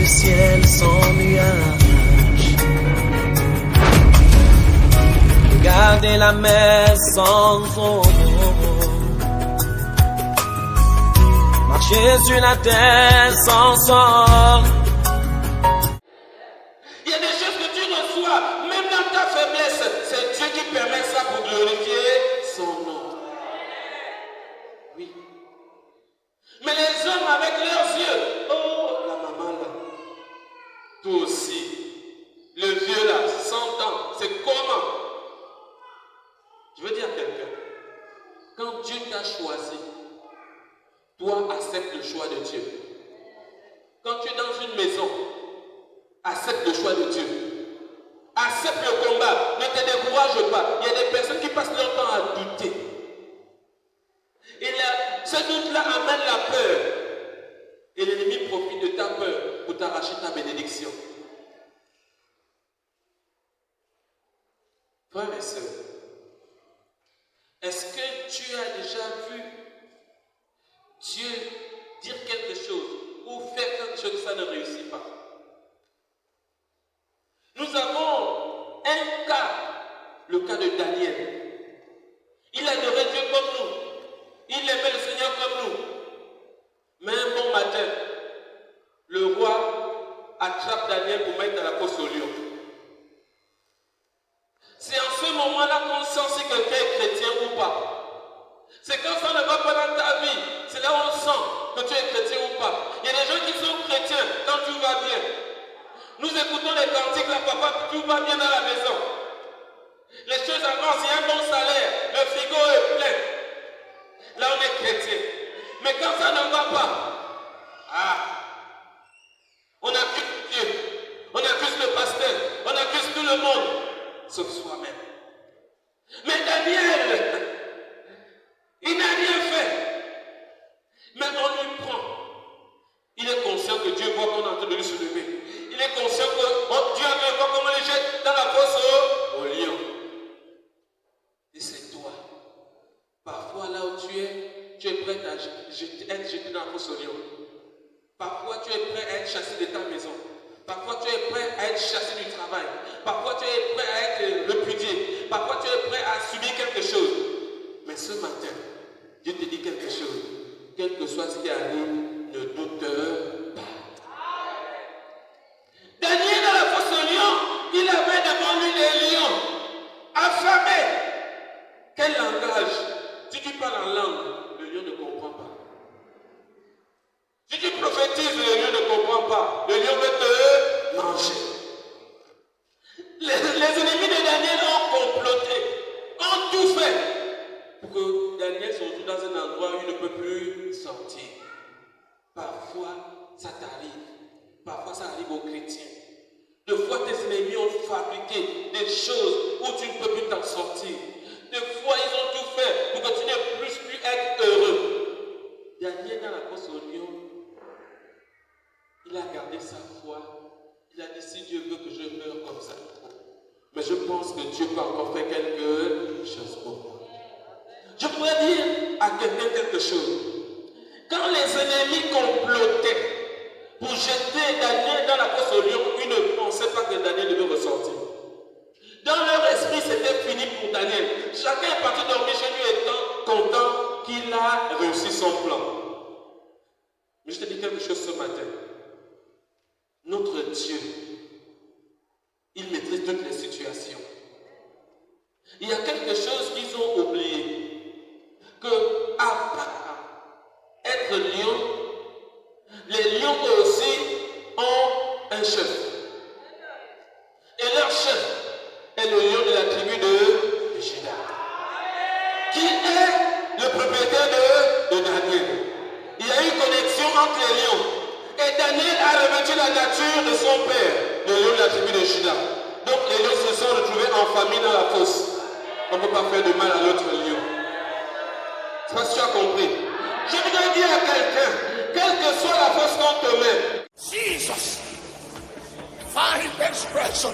ciel sans nuages. Regardez la mer sans eau. Marcher sur la terre sans sol. Il y a des choses que tu reçois, même dans ta faiblesse. C'est Dieu qui permet ça pour glorifier son nom. Oui. Mais les hommes avec leurs yeux, oh, la maman là, toi aussi, le vieux là, 100 ans, c'est comment? Je veux dire à quelqu'un, quand Dieu t'a choisi, toi accepte le choix de Dieu. Quand tu es dans une maison, accepte le choix de Dieu. Accepte le combat, ne te décourage pas. Il y a des personnes qui passent leur temps à douter. Et là, ce doute-là amène la peur. Et l'ennemi profite de ta peur pour t'arracher ta bénédiction. Frères et sœurs, est-ce que tu as déjà vu Dieu dire quelque chose ou faire quelque chose que ça ne réussit pas? Nous avons un cas, le cas de Daniel. Il adorait Dieu comme nous. Il aimait le Seigneur comme nous. Mais un bon matin, le roi attrape Daniel pour mettre à la fosse au lion. C'est en ce moment-là qu'on sent si quelqu'un est chrétien ou pas. C'est quand ça ne va pas dans ta vie. C'est là où on sent que tu es chrétien ou pas. Il y a des gens qui sont chrétiens quand tout va bien. Nous écoutons les cantiques, là, papa, tout va bien dans la maison. Les choses avancent, il y a un bon salaire, le frigo est plein. Là, on est chrétien. Mais quand ça ne va pas, on accuse Dieu, on accuse le pasteur, on accuse tout le monde, sauf soi-même. Mais Daniel, il n'a rien fait. Mais on lui prend. Il est conscient que Dieu voit qu'on est en train de lui soulever. Il est conscient que Dieu a vu comment le jette dans la fosse au lion. Et c'est toi. Parfois là où tu es prêt à être jeté dans la fosse au lion. Parfois tu es prêt à être chassé de ta maison. Parfois tu es prêt à être chassé du travail. Parfois tu es prêt à être repudié. Parfois tu es prêt à subir quelque chose. Mais ce matin, Dieu te dit quelque chose. Quel que soit ce qui arrive, ne doute pas. Daniel dans la fosse au lion, il avait devant lui les lions, affamés. Quel langage? Si tu parles en langue, le lion ne comprend pas. Si tu prophétises, le lion ne comprend pas. Le lion veut te manger. Les ennemis de Daniel ont comploté, ont tout fait pour que Daniel se retrouve dans un endroit où il ne peut plus sortir. Parfois, ça t'arrive. Parfois, ça arrive aux chrétiens. Des fois, tes ennemis ont fabriqué des choses où tu ne peux plus t'en sortir. Des fois, ils ont tout fait pour que tu ne puisses plus être heureux. Daniel, dans la fosse au lion, il a gardé sa foi. Il a dit, si Dieu veut que je meure comme ça. Mais je pense que Dieu peut encore faire quelque chose pour moi. Je pourrais dire à quelqu'un quelque chose. Quand les ennemis complotaient pour jeter Daniel dans la fosse au lion, ils ne pensaient pas que Daniel devait ressortir. Dans leur esprit, c'était fini pour Daniel. Chacun est parti dormir chez lui étant content qu'il a réussi son plan. Mais je te dis quelque chose ce matin. Notre Dieu, il maîtrise toutes les situations. Il y a quelque chose qu'ils ont oublié. Que à part être lion, les lions aussi ont un chef. Et leur chef est le lion de la tribu de Juda, qui est le propriétaire de Daniel. Il y a eu une connexion entre les lions. Et Daniel a revêtu la nature de son père, le lion de la tribu de Juda. Donc les lions se sont retrouvés en famille dans la fosse. On ne peut pas faire de mal à l'autre lion. C'est pas ce que tu as compris. Je voudrais dire à quelqu'un, quelle que soit la fosse qu'on te met, Jesus, find expression.